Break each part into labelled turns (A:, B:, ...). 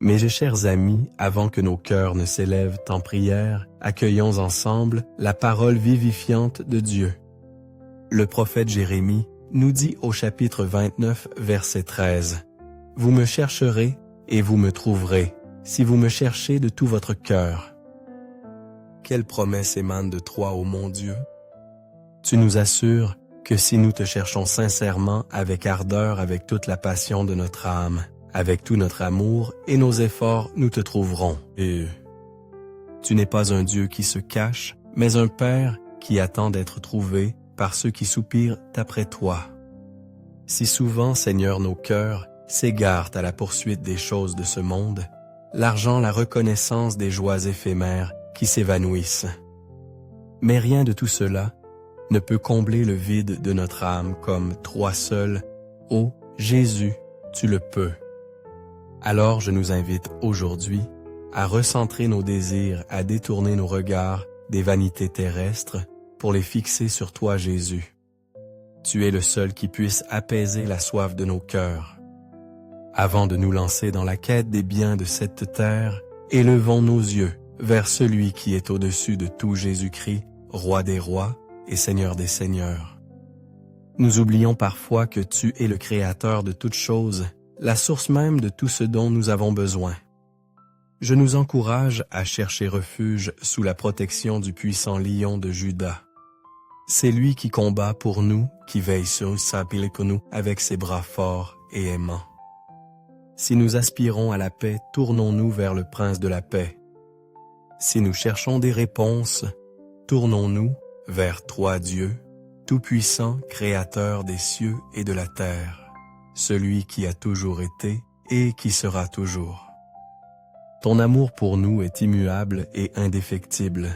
A: Mes chers amis, avant que nos cœurs ne s'élèvent en prière, accueillons ensemble la parole vivifiante de Dieu. Le prophète Jérémie nous dit au chapitre 29, verset 13, « Vous me chercherez et vous me trouverez, si vous me cherchez de tout votre cœur. » Quelle promesse émane de toi, ô mon Dieu? Tu nous assures que si nous te cherchons sincèrement, avec ardeur, avec toute la passion de notre âme, avec tout notre amour et nos efforts, nous te trouverons. Et tu n'es pas un Dieu qui se cache, mais un Père qui attend d'être trouvé par ceux qui soupirent après toi. Si souvent, Seigneur, nos cœurs s'égarent à la poursuite des choses de ce monde, l'argent, la reconnaissance des joies éphémères qui s'évanouissent. Mais rien de tout cela ne peut combler le vide de notre âme comme toi seul, ô Jésus, tu le peux. Alors je nous invite aujourd'hui à recentrer nos désirs, à détourner nos regards des vanités terrestres pour les fixer sur toi, Jésus. Tu es le seul qui puisse apaiser la soif de nos cœurs. Avant de nous lancer dans la quête des biens de cette terre, élevons nos yeux vers celui qui est au-dessus de tout, Jésus-Christ, Roi des rois et Seigneur des seigneurs. Nous oublions parfois que tu es le Créateur de toutes choses, la source même de tout ce dont nous avons besoin. Je nous encourage à chercher refuge sous la protection du puissant lion de Juda. C'est lui qui combat pour nous, qui veille sur sa pile pour nous avec ses bras forts et aimants. Si nous aspirons à la paix, tournons-nous vers le Prince de la paix. Si nous cherchons des réponses, tournons-nous vers toi, Dieu, Tout-Puissant, Créateur des cieux et de la terre, celui qui a toujours été et qui sera toujours. Ton amour pour nous est immuable et indéfectible.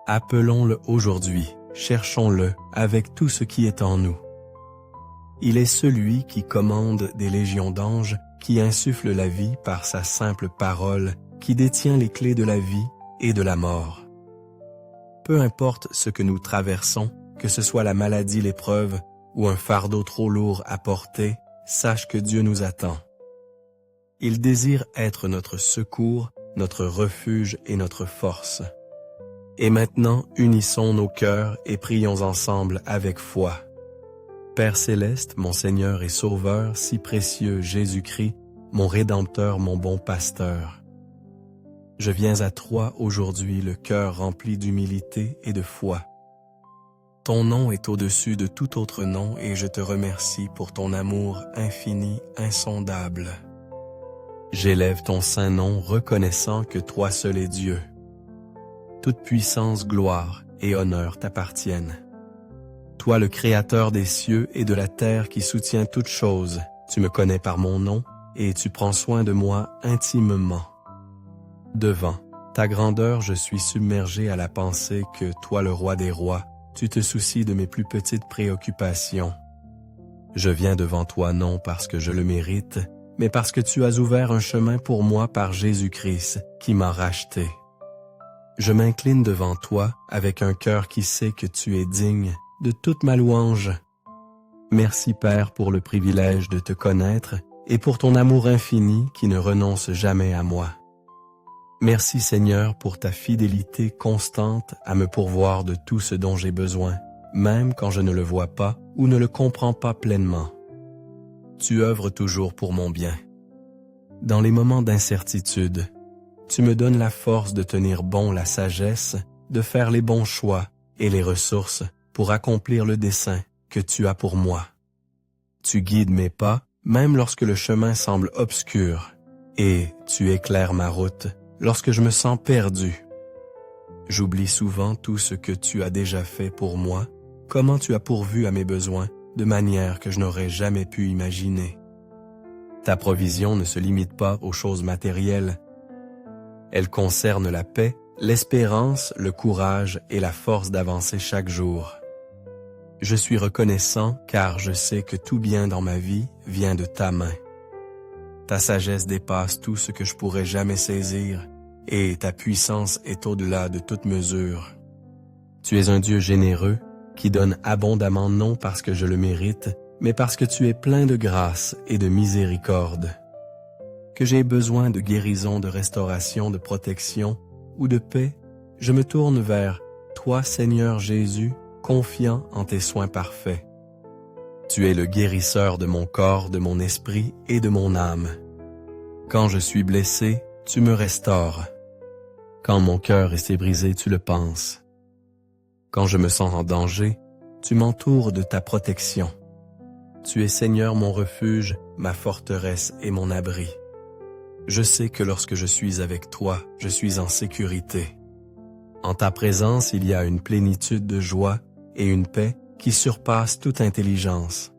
A: Appelons-le aujourd'hui, cherchons-le avec tout ce qui est en nous. Il est celui qui commande des légions d'anges, qui insuffle la vie par sa simple parole, qui détient les clés de la vie et de la mort. Peu importe ce que nous traversons, que ce soit la maladie, l'épreuve ou un fardeau trop lourd à porter, sache que Dieu nous attend. Il désire être notre secours, notre refuge et notre force. Et maintenant, unissons nos cœurs et prions ensemble avec foi. Père céleste, mon Seigneur et Sauveur, si précieux Jésus-Christ, mon Rédempteur, mon bon pasteur. Je viens à toi aujourd'hui le cœur rempli d'humilité et de foi. Ton nom est au-dessus de tout autre nom et je te remercie pour ton amour infini, insondable. J'élève ton saint nom reconnaissant que toi seul es Dieu. Toute puissance, gloire et honneur t'appartiennent. Toi le Créateur des cieux et de la terre qui soutient toutes choses, tu me connais par mon nom et tu prends soin de moi intimement. Devant ta grandeur, je suis submergé à la pensée que toi, le roi des rois, tu te soucies de mes plus petites préoccupations. Je viens devant toi non parce que je le mérite, mais parce que tu as ouvert un chemin pour moi par Jésus-Christ, qui m'a racheté. Je m'incline devant toi avec un cœur qui sait que tu es digne de toute ma louange. Merci Père pour le privilège de te connaître et pour ton amour infini qui ne renonce jamais à moi. Merci Seigneur pour ta fidélité constante à me pourvoir de tout ce dont j'ai besoin, même quand je ne le vois pas ou ne le comprends pas pleinement. Tu œuvres toujours pour mon bien. Dans les moments d'incertitude, tu me donnes la force de tenir bon, la sagesse, de faire les bons choix et les ressources pour accomplir le dessein que tu as pour moi. Tu guides mes pas, même lorsque le chemin semble obscur, et tu éclaires ma route lorsque je me sens perdu. J'oublie souvent tout ce que tu as déjà fait pour moi, comment tu as pourvu à mes besoins de manière que je n'aurais jamais pu imaginer. Ta provision ne se limite pas aux choses matérielles. Elle concerne la paix, l'espérance, le courage et la force d'avancer chaque jour. Je suis reconnaissant car je sais que tout bien dans ma vie vient de ta main. Ta sagesse dépasse tout ce que je pourrais jamais saisir et ta puissance est au-delà de toute mesure. Tu es un Dieu généreux qui donne abondamment non parce que je le mérite, mais parce que tu es plein de grâce et de miséricorde. que j'ai besoin de guérison, de restauration, de protection ou de paix, je me tourne vers toi, Seigneur Jésus, confiant en tes soins parfaits. Tu es le guérisseur de mon corps, de mon esprit et de mon âme. Quand je suis blessé, tu me restaures. Quand mon cœur est brisé, tu le panses. Quand je me sens en danger, tu m'entoures de ta protection. Tu es Seigneur mon refuge, ma forteresse et mon abri. Je sais que lorsque je suis avec toi, je suis en sécurité. En ta présence, il y a une plénitude de joie et une paix qui surpasse toute intelligence.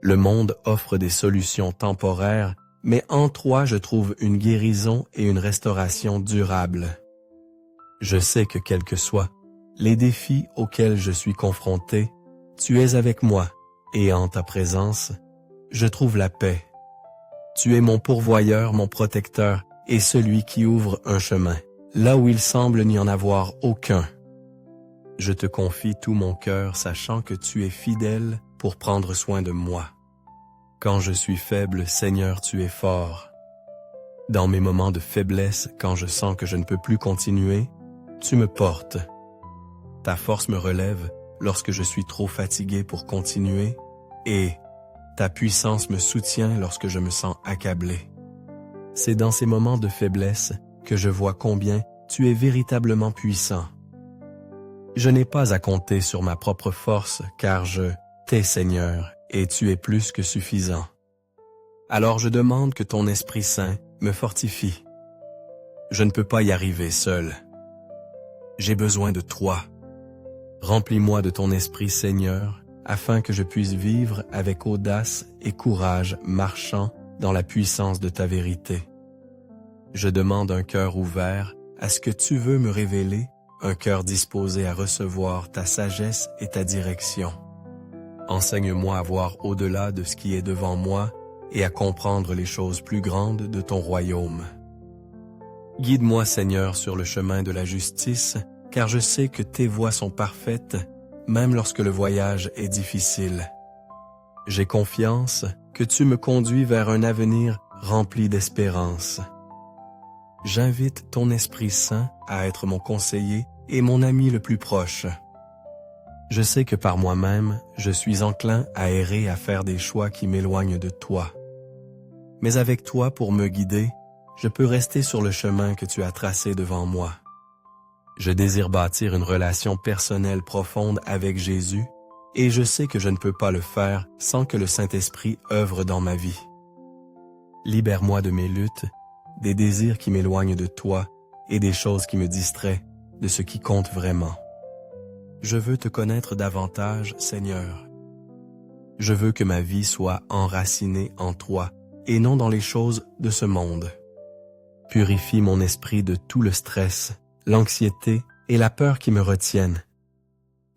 A: Le monde offre des solutions temporaires, mais en toi je trouve une guérison et une restauration durable. Je sais que quels que soient les défis auxquels je suis confronté, tu es avec moi, et en ta présence, je trouve la paix. Tu es mon pourvoyeur, mon protecteur, et celui qui ouvre un chemin, là où il semble n'y en avoir aucun. Je te confie tout mon cœur, sachant que tu es fidèle pour prendre soin de moi. Quand je suis faible, Seigneur, tu es fort. Dans mes moments de faiblesse, quand je sens que je ne peux plus continuer, tu me portes. Ta force me relève lorsque je suis trop fatigué pour continuer, et ta puissance me soutient lorsque je me sens accablé. C'est dans ces moments de faiblesse que je vois combien tu es véritablement puissant. Je n'ai pas à compter sur ma propre force, car je t'es Seigneur, et tu es plus que suffisant. Alors je demande que ton Esprit Saint me fortifie. Je ne peux pas y arriver seul. J'ai besoin de toi. Remplis-moi de ton Esprit, Seigneur, afin que je puisse vivre avec audace et courage, marchant dans la puissance de ta vérité. Je demande un cœur ouvert à ce que tu veux me révéler, un cœur disposé à recevoir ta sagesse et ta direction. Enseigne-moi à voir au-delà de ce qui est devant moi et à comprendre les choses plus grandes de ton royaume. Guide-moi, Seigneur, sur le chemin de la justice, car je sais que tes voies sont parfaites, même lorsque le voyage est difficile. J'ai confiance que tu me conduis vers un avenir rempli d'espérance. J'invite ton Esprit Saint à être mon conseiller et mon ami le plus proche. Je sais que par moi-même, je suis enclin à errer, à faire des choix qui m'éloignent de toi. Mais avec toi pour me guider, je peux rester sur le chemin que tu as tracé devant moi. Je désire bâtir une relation personnelle profonde avec Jésus, et je sais que je ne peux pas le faire sans que le Saint-Esprit œuvre dans ma vie. Libère-moi de mes luttes, des désirs qui m'éloignent de toi et des choses qui me distraient de ce qui compte vraiment. Je veux te connaître davantage, Seigneur. Je veux que ma vie soit enracinée en toi et non dans les choses de ce monde. Purifie mon esprit de tout le stress, l'anxiété et la peur qui me retiennent.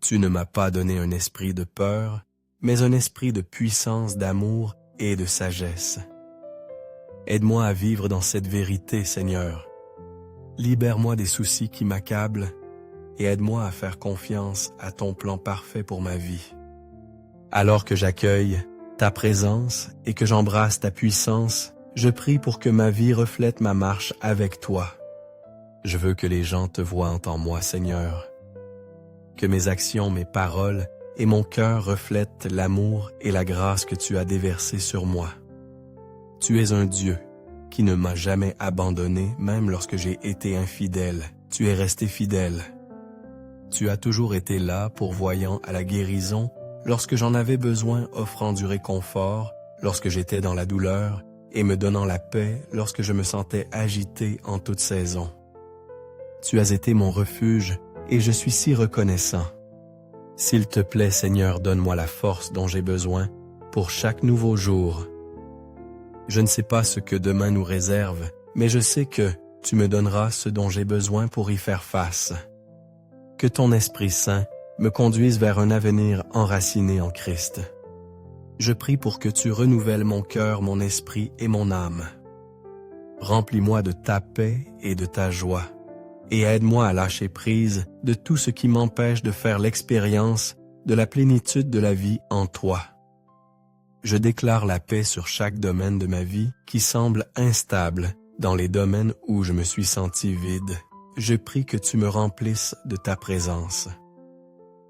A: Tu ne m'as pas donné un esprit de peur, mais un esprit de puissance, d'amour et de sagesse. Aide-moi à vivre dans cette vérité, Seigneur. Libère-moi des soucis qui m'accablent et aide-moi à faire confiance à ton plan parfait pour ma vie. Alors que j'accueille ta présence et que j'embrasse ta puissance, je prie pour que ma vie reflète ma marche avec toi. Je veux que les gens te voient en moi, Seigneur. Que mes actions, mes paroles et mon cœur reflètent l'amour et la grâce que tu as déversée sur moi. Tu es un Dieu qui ne m'a jamais abandonné, même lorsque j'ai été infidèle. Tu es resté fidèle. Tu as toujours été là, pourvoyant à la guérison, lorsque j'en avais besoin, offrant du réconfort, lorsque j'étais dans la douleur, et me donnant la paix lorsque je me sentais agité en toute saison. Tu as été mon refuge, et je suis si reconnaissant. S'il te plaît, Seigneur, donne-moi la force dont j'ai besoin pour chaque nouveau jour. Je ne sais pas ce que demain nous réserve, mais je sais que tu me donneras ce dont j'ai besoin pour y faire face. Que ton Esprit Saint me conduise vers un avenir enraciné en Christ. Je prie pour que tu renouvelles mon cœur, mon esprit et mon âme. Remplis-moi de ta paix et de ta joie, et aide-moi à lâcher prise de tout ce qui m'empêche de faire l'expérience de la plénitude de la vie en toi. Je déclare la paix sur chaque domaine de ma vie qui semble instable. Dans les domaines où je me suis senti vide, je prie que tu me remplisses de ta présence.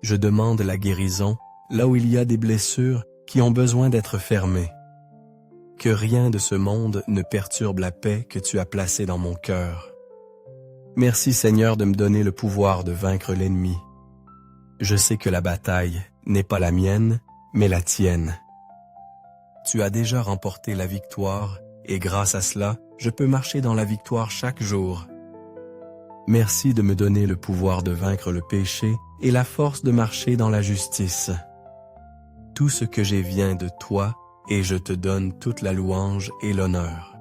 A: Je demande la guérison là où il y a des blessures qui ont besoin d'être fermées. Que rien de ce monde ne perturbe la paix que tu as placée dans mon cœur. Merci Seigneur de me donner le pouvoir de vaincre l'ennemi. Je sais que la bataille n'est pas la mienne, mais la tienne. Tu as déjà remporté la victoire et grâce à cela, je peux marcher dans la victoire chaque jour. Merci de me donner le pouvoir de vaincre le péché et la force de marcher dans la justice. Tout ce que j'ai vient de toi et je te donne toute la louange et l'honneur.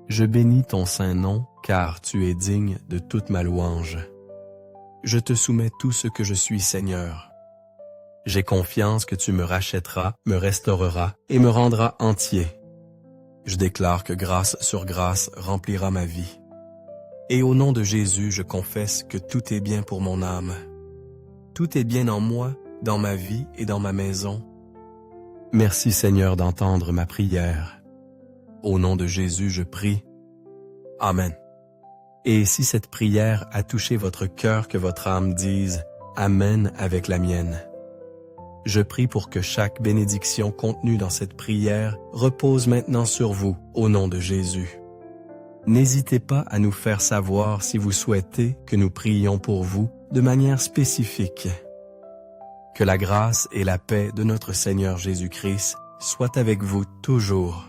A: Je bénis ton saint nom car tu es digne de toute ma louange. Je te soumets tout ce que je suis, Seigneur. J'ai confiance que tu me rachèteras, me restaureras et me rendras entier. Je déclare que grâce sur grâce remplira ma vie. Et au nom de Jésus, je confesse que tout est bien pour mon âme. Tout est bien en moi, dans ma vie et dans ma maison. Merci Seigneur d'entendre ma prière. Au nom de Jésus, je prie. Amen. Et si cette prière a touché votre cœur, que votre âme dise « Amen » avec la mienne. Je prie pour que chaque bénédiction contenue dans cette prière repose maintenant sur vous, au nom de Jésus. N'hésitez pas à nous faire savoir si vous souhaitez que nous prions pour vous de manière spécifique. Que la grâce et la paix de notre Seigneur Jésus-Christ soient avec vous toujours.